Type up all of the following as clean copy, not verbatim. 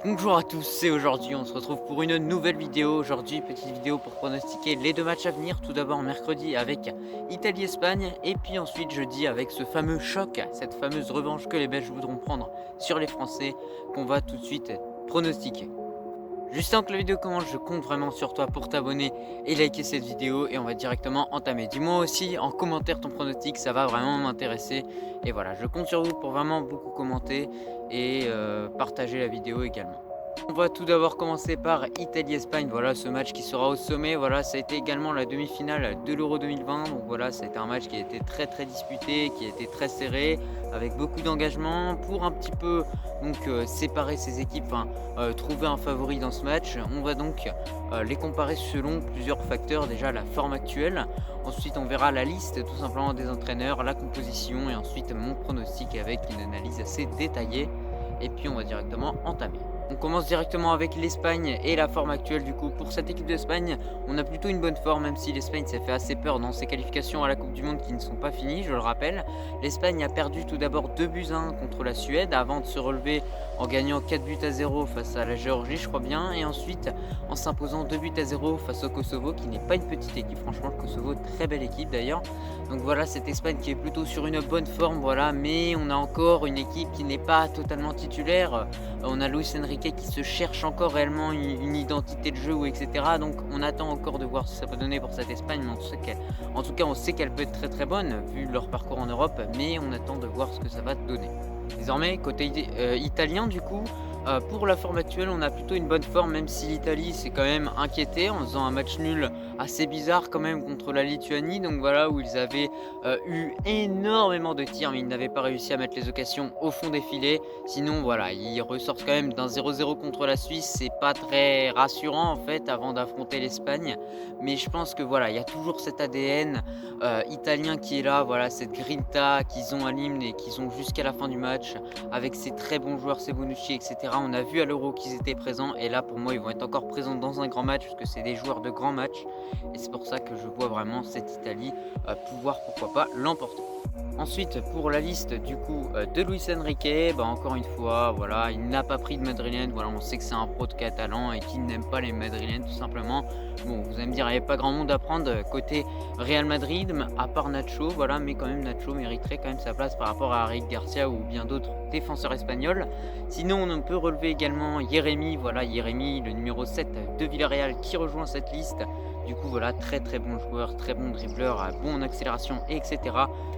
Bonjour à tous, et aujourd'hui on se retrouve pour une nouvelle vidéo. Aujourd'hui, petite vidéo pour pronostiquer les deux matchs à venir. Tout d'abord mercredi avec Italie-Espagne et puis ensuite jeudi avec ce fameux choc, cette fameuse revanche que les Belges voudront prendre sur les Français qu'on va tout de suite pronostiquer. Juste avant que la vidéo commence, je compte vraiment sur toi pour t'abonner et liker cette vidéo et on va directement entamer. Dis-moi aussi en commentaire ton pronostic, ça va vraiment m'intéresser. Et voilà, je compte sur vous pour vraiment beaucoup commenter et partager la vidéo également. On va tout d'abord commencer par Italie-Espagne, voilà ce match qui sera au sommet, voilà ça a été également la demi-finale de l'Euro 2020, donc voilà ça a été un match qui a été très disputé, qui a été très serré, avec beaucoup d'engagement pour un petit peu donc séparer ces équipes, trouver un favori dans ce match. On va donc les comparer selon plusieurs facteurs, déjà la forme actuelle, ensuite on verra la liste tout simplement des entraîneurs, la composition et ensuite mon pronostic avec une analyse assez détaillée et puis on va directement entamer. On commence directement avec l'Espagne et la forme actuelle du coup. Pour cette équipe d'Espagne, on a plutôt une bonne forme, même si l'Espagne s'est fait assez peur dans ses qualifications à la Coupe du Monde qui ne sont pas finies, je le rappelle. L'Espagne a perdu tout d'abord 2 buts à 1 contre la Suède avant de se relever en gagnant 4 buts à 0 face à la Géorgie, je crois bien, et ensuite en s'imposant 2 buts à 0 face au Kosovo, qui n'est pas une petite équipe, franchement le Kosovo, très belle équipe d'ailleurs. Donc voilà, cette Espagne qui est plutôt sur une bonne forme, voilà, mais on a encore une équipe qui n'est pas totalement titulaire. On a Luis Enrique qui se cherche encore réellement une identité de jeu ou etc. Donc on attend encore de voir ce que ça peut donner pour cette Espagne, mais en tout cas on sait qu'elle peut être très bonne vu leur parcours en Europe, mais on attend de voir ce que ça va donner. Désormais, côté italien du coup, pour la forme actuelle, on a plutôt une bonne forme, même si l'Italie s'est quand même inquiétée en faisant un match nul assez bizarre quand même contre la Lituanie. Donc voilà, où ils avaient eu énormément de tirs, mais ils n'avaient pas réussi à mettre les occasions au fond des filets. Sinon, voilà, ils ressortent quand même d'un 0-0 contre la Suisse. C'est pas très rassurant en fait avant d'affronter l'Espagne. Mais je pense que voilà, il y a toujours cet ADN italien qui est là, voilà, cette grinta qu'ils ont à l'hymne et qu'ils ont jusqu'à la fin du match, avec ces très bons joueurs, ces Bonucci, etc. On a vu à l'Euro qu'ils étaient présents, et là pour moi ils vont être encore présents dans un grand match, parce que c'est des joueurs de grand match, et c'est pour ça que je vois vraiment cette Italie pouvoir, pourquoi pas, l'emporter. Ensuite, pour la liste du coup de Luis Enrique, encore une fois, voilà, il n'a pas pris de madrilène. Voilà, on sait que c'est un pro de catalan et qu'il n'aime pas les madrilènes tout simplement. Bon, vous allez me dire, il n'y avait pas grand monde à prendre côté Real Madrid, à part Nacho, voilà, mais quand même Nacho mériterait quand même sa place par rapport à Eric Garcia ou bien d'autres défenseurs espagnols. Sinon, on peut relever également Jérémy, voilà, Jérémy, le numéro 7 de Villarreal qui rejoint cette liste. Du coup, voilà, très bon joueur, très bon dribbleur, bon en accélération, etc.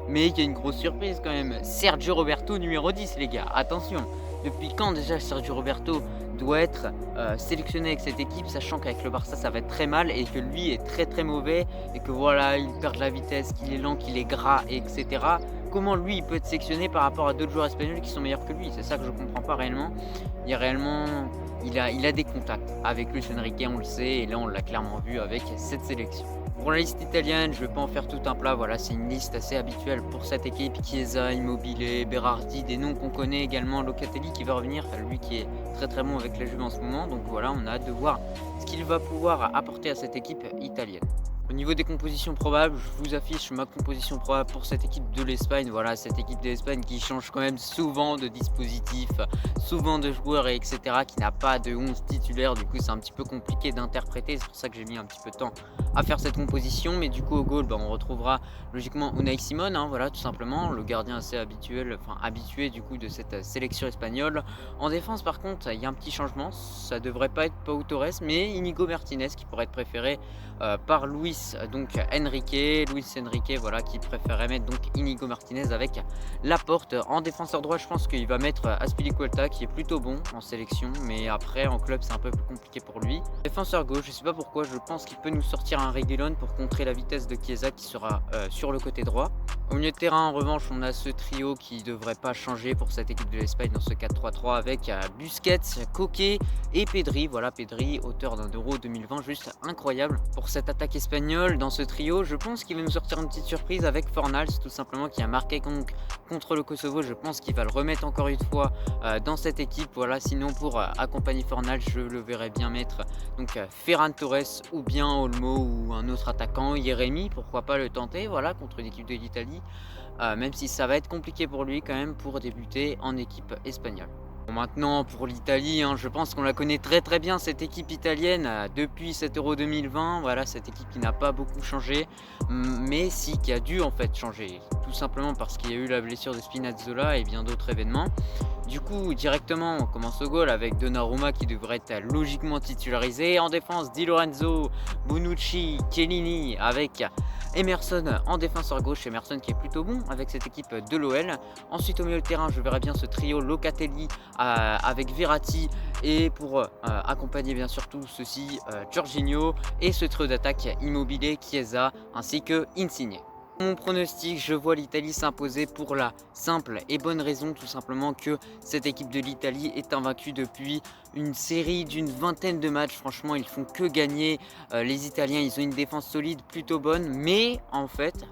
Mais il y a une grosse surprise quand même. Sergio Roberto numéro 10, les gars. Attention, depuis quand déjà Sergio Roberto doit être sélectionné avec cette équipe, sachant qu'avec le Barça ça va être très mal et que lui est très mauvais et que voilà, il perd de la vitesse, qu'il est lent, qu'il est gras, etc. Comment lui il peut être sélectionné par rapport à d'autres joueurs espagnols qui sont meilleurs que lui? C'est ça que je comprends pas réellement. Il y a réellement, il a des contacts avec Luis Enrique, on le sait, et là on l'a clairement vu avec cette sélection. Pour la liste italienne, je ne vais pas en faire tout un plat, voilà, c'est une liste assez habituelle pour cette équipe. Chiesa, Immobile, Berardi, des noms qu'on connaît également, Locatelli qui va revenir, lui qui est très bon avec la Juve en ce moment. Donc voilà, on a hâte de voir ce qu'il va pouvoir apporter à cette équipe italienne. Au niveau des compositions probables, je vous affiche ma composition probable pour cette équipe de l'Espagne. Voilà, cette équipe de l'Espagne qui change quand même souvent de dispositif, souvent de joueurs, et etc. Qui n'a pas de 11 titulaires. Du coup, c'est un petit peu compliqué d'interpréter. C'est pour ça que j'ai mis un petit peu de temps à faire cette composition. Mais du coup, au goal, on retrouvera logiquement Unai Simon, voilà, tout simplement. Le gardien assez habitué du coup de cette sélection espagnole. En défense, par contre, il y a un petit changement. Ça devrait pas être Pau Torres, mais Inigo Martinez qui pourrait être préféré par Luis Enrique, voilà, qui préférait mettre donc Inigo Martinez avec Laporte. En défenseur droit, je pense qu'il va mettre Azpilicueta qui est plutôt bon en sélection, mais après en club c'est un peu plus compliqué pour lui. Défenseur gauche, je sais pas pourquoi, je pense qu'il peut nous sortir un Reguilón pour contrer la vitesse de Chiesa qui sera sur le côté droit. Au milieu de terrain, en revanche, on a ce trio qui devrait pas changer pour cette équipe de l'Espagne dans ce 4-3-3 avec Busquets, Koke et Pedri. Voilà, Pedri, auteur d'un Euro 2020 juste incroyable. Pour cette attaque espagnole, dans ce trio, je pense qu'il va nous sortir une petite surprise avec Fornals, tout simplement, qui a marqué contre le Kosovo. Je pense qu'il va le remettre encore une fois dans cette équipe. Voilà, sinon pour accompagner Fornals, je le verrais bien mettre donc Ferran Torres ou bien Olmo ou un autre attaquant, Jérémy, pourquoi pas le tenter, voilà, contre l'équipe de l'Italie. Même si ça va être compliqué pour lui quand même pour débuter en équipe espagnole. Bon, maintenant pour l'Italie, hein, je pense qu'on la connaît très très bien cette équipe italienne depuis cet Euro 2020. Voilà, cette équipe qui n'a pas beaucoup changé, mais si qui a dû en fait changer, tout simplement parce qu'il y a eu la blessure de Spinazzola et bien d'autres événements. Du coup, directement, on commence au goal avec Donnarumma qui devrait être logiquement titularisé. En défense, Di Lorenzo, Bonucci, Chiellini avec Emerson en défenseur gauche. Emerson qui est plutôt bon avec cette équipe de l'OL. Ensuite, au milieu de terrain, je verrai bien ce trio Locatelli avec Verratti et pour accompagner bien sûr tout ceci, Jorginho et ce trio d'attaque Immobilier, Chiesa ainsi que Insigne. Mon pronostic, je vois l'Italie s'imposer pour la simple et bonne raison tout simplement que cette équipe de l'Italie est invaincue depuis une série d'une vingtaine de matchs. Franchement, ils font que gagner. Les Italiens, ils ont une défense solide, plutôt bonne, mais en fait,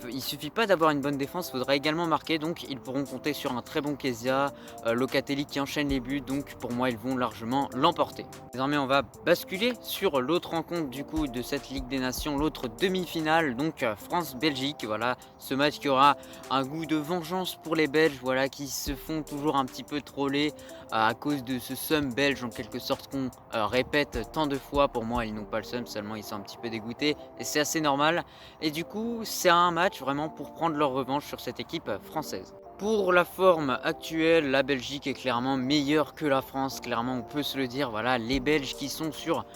il suffit pas d'avoir une bonne défense, il faudra également marquer, donc ils pourront compter sur un très bon Chiesa, Locatelli qui enchaîne les buts, donc pour moi ils vont largement l'emporter. Désormais on va basculer sur l'autre rencontre du coup de cette Ligue des Nations, l'autre demi-finale, donc France-Belgique. Voilà, ce match qui aura un goût de vengeance pour les Belges, voilà, qui se font toujours un petit peu troller à cause de ce seum belge en quelque sorte qu'on répète tant de fois. Pour moi ils n'ont pas le seum, seulement ils sont un petit peu dégoûtés et c'est assez normal. Et du coup c'est un match vraiment pour prendre leur revanche sur cette équipe française. Pour la forme actuelle, la Belgique est clairement meilleure que la France, clairement on peut se le dire. Voilà, les Belges qui sont sur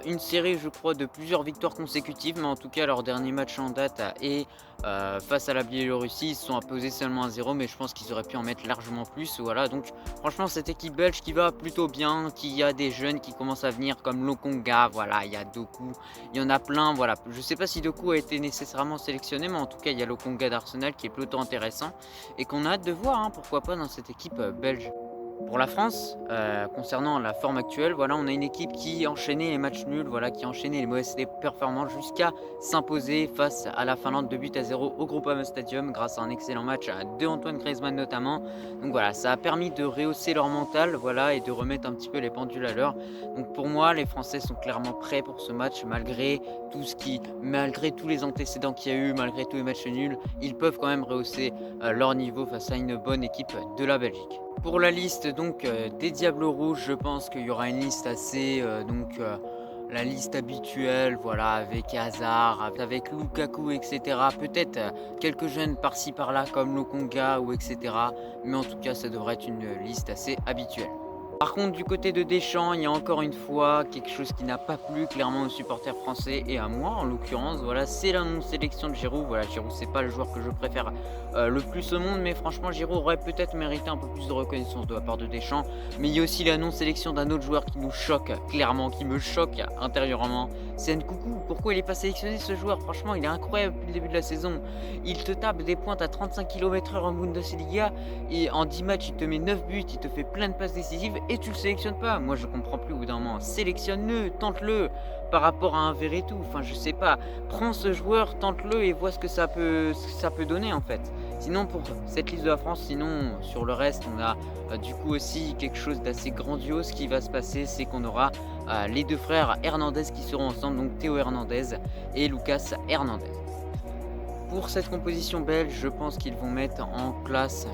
une série je crois de plusieurs victoires consécutives, mais en tout cas leur dernier match en date est face à la Biélorussie. Ils se sont imposés seulement 1-0, mais je pense qu'ils auraient pu en mettre largement plus. Voilà, donc franchement cette équipe belge qui va plutôt bien, qui a des jeunes qui commencent à venir comme Lokonga, voilà, il y a Doku, il y en a plein. Voilà, je sais pas si Doku a été nécessairement sélectionné, mais en tout cas il y a Lokonga d'Arsenal qui est plutôt intéressant et qu'on a hâte de voir, hein, pourquoi pas dans cette équipe belge. Pour la France, concernant la forme actuelle, voilà, on a une équipe qui enchaînait les matchs nuls, voilà, qui enchaînait les mauvaises performances jusqu'à s'imposer face à la Finlande 2-0 au Groupama Stadium grâce à un excellent match de Antoine Griezmann notamment. Donc voilà, ça a permis de rehausser leur mental, voilà, et de remettre un petit peu les pendules à l'heure. Donc pour moi, les Français sont clairement prêts pour ce match malgré malgré tous les antécédents qu'il y a eu, malgré tous les matchs nuls, ils peuvent quand même rehausser leur niveau face à une bonne équipe de la Belgique. Pour la liste donc des Diables Rouges, je pense qu'il y aura une liste assez la liste habituelle, voilà, avec Hazard, avec Lukaku, etc. Peut-être quelques jeunes par-ci par-là comme Lokonga ou etc. Mais en tout cas, ça devrait être une liste assez habituelle. Par contre, du côté de Deschamps, il y a encore une fois quelque chose qui n'a pas plu clairement aux supporters français et à moi en l'occurrence. Voilà, c'est la non-sélection de Giroud. Voilà, Giroud, c'est pas le joueur que je préfère le plus au monde, mais franchement, Giroud aurait peut-être mérité un peu plus de reconnaissance de la part de Deschamps. Mais il y a aussi la non-sélection d'un autre joueur qui nous choque clairement, qui me choque intérieurement. C'est Nkunku. Pourquoi il n'est pas sélectionné ce joueur? Franchement, il est incroyable depuis le début de la saison. Il te tape des pointes à 35 km/h en Bundesliga et en 10 matchs, il te met 9 buts, il te fait plein de passes décisives et tu le sélectionnes pas. Moi, je comprends plus au bout d'un moment. Sélectionne-le, tente-le par rapport à un Verretou. Enfin, je sais pas. Prends ce joueur, tente-le et vois ce que ça peut donner en fait. Sinon, pour cette liste de la France, sinon, sur le reste, on a du coup aussi quelque chose d'assez grandiose qui va se passer. C'est qu'on aura les deux frères Hernandez qui seront ensemble, donc Théo Hernandez et Lucas Hernandez. Pour cette composition belge, je pense qu'ils vont mettre en place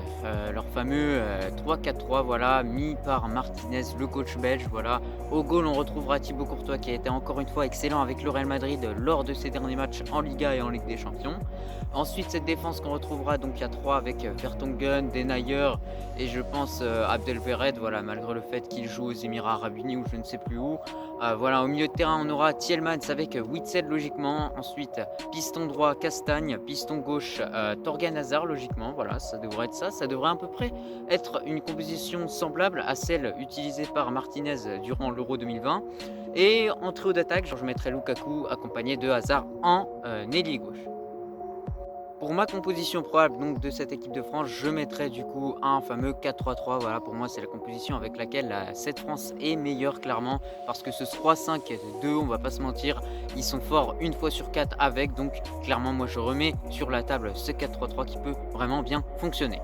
leur fameux 3-4-3, voilà, mis par Martinez, le coach belge. Voilà. Au goal, on retrouvera Thibaut Courtois qui a été encore une fois excellent avec le Real Madrid lors de ses derniers matchs en Liga et en Ligue des Champions. Ensuite, cette défense qu'on retrouvera donc à 3 avec Vertonghen, Denayer et je pense Abdelvered, voilà, malgré le fait qu'il joue aux Émirats Arabes Unis ou je ne sais plus où. Voilà, au milieu de terrain, on aura Tielemans avec Witsel logiquement. Ensuite, piston droit, Castagne. Piston gauche, Torgan Hazard logiquement. Voilà, ça devrait être ça. Ça devrait à peu près être une composition semblable à celle utilisée par Martinez durant l'Euro 2020. Et en trio d'attaque, je mettrai Lukaku accompagné de Hazard en ailier gauche. Pour ma composition probable donc de cette équipe de France, je mettrai du coup un fameux 4-3-3. Voilà, pour moi c'est la composition avec laquelle cette France est meilleure clairement, parce que ce 3-5-2, on va pas se mentir, ils sont forts une fois sur 4 avec, donc clairement moi je remets sur la table ce 4-3-3 qui peut vraiment bien fonctionner.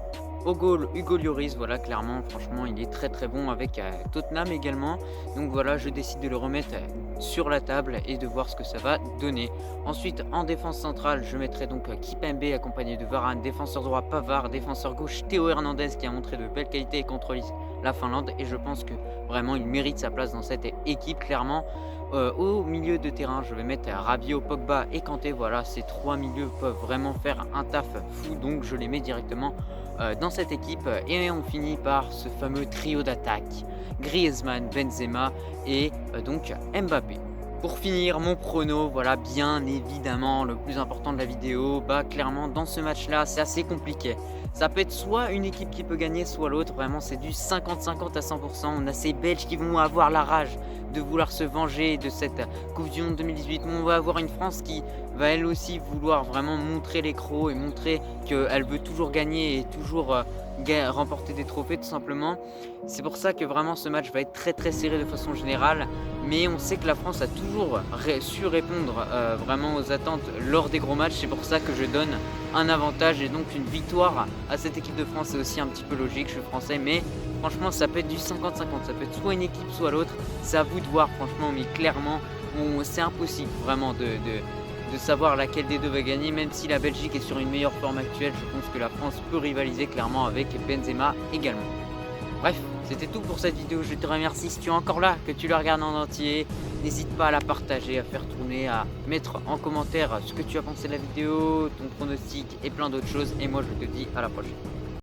Au goal, Hugo Lloris, voilà, clairement, franchement, il est très très bon avec Tottenham également. Donc voilà, je décide de le remettre sur la table et de voir ce que ça va donner. Ensuite, en défense centrale, je mettrai donc Kipembe accompagné de Varane, défenseur droit Pavard, défenseur gauche Théo Hernandez qui a montré de belles qualités contre la Finlande et je pense que vraiment il mérite sa place dans cette équipe clairement. Au milieu de terrain, je vais mettre Rabiot, Pogba et Kanté. Voilà, ces 3 milieux peuvent vraiment faire un taf fou, donc je les mets directement dans cette équipe. Et on finit par ce fameux trio d'attaque, Griezmann, Benzema et donc Mbappé. Pour finir, mon prono, voilà, bien évidemment, le plus important de la vidéo, bah clairement, dans ce match-là, c'est assez compliqué. Ça peut être soit une équipe qui peut gagner, soit l'autre. Vraiment, c'est du 50-50 à 100%. On a ces Belges qui vont avoir la rage de vouloir se venger de cette Coupe du Monde 2018. Mais on va avoir une France qui va elle aussi vouloir vraiment montrer les crocs et montrer qu'elle veut toujours gagner et toujours remporter des trophées tout simplement. C'est pour ça que vraiment ce match va être très très serré de façon générale. Mais on sait que la France a toujours su répondre vraiment aux attentes lors des gros matchs. C'est pour ça que je donne un avantage et donc une victoire à cette équipe de France. C'est aussi un petit peu logique, je suis français, mais franchement ça peut être du 50-50, ça peut être soit une équipe soit l'autre, c'est à vous de voir franchement, mais clairement c'est impossible vraiment de savoir laquelle des deux va gagner, même si la Belgique est sur une meilleure forme actuelle. Je pense que la France peut rivaliser clairement avec Benzema également. Bref, c'était tout pour cette vidéo, je te remercie si tu es encore là, que tu la regardes en entier. N'hésite pas à la partager, à faire tourner, à mettre en commentaire ce que tu as pensé de la vidéo, ton pronostic et plein d'autres choses. Et moi je te dis à la prochaine.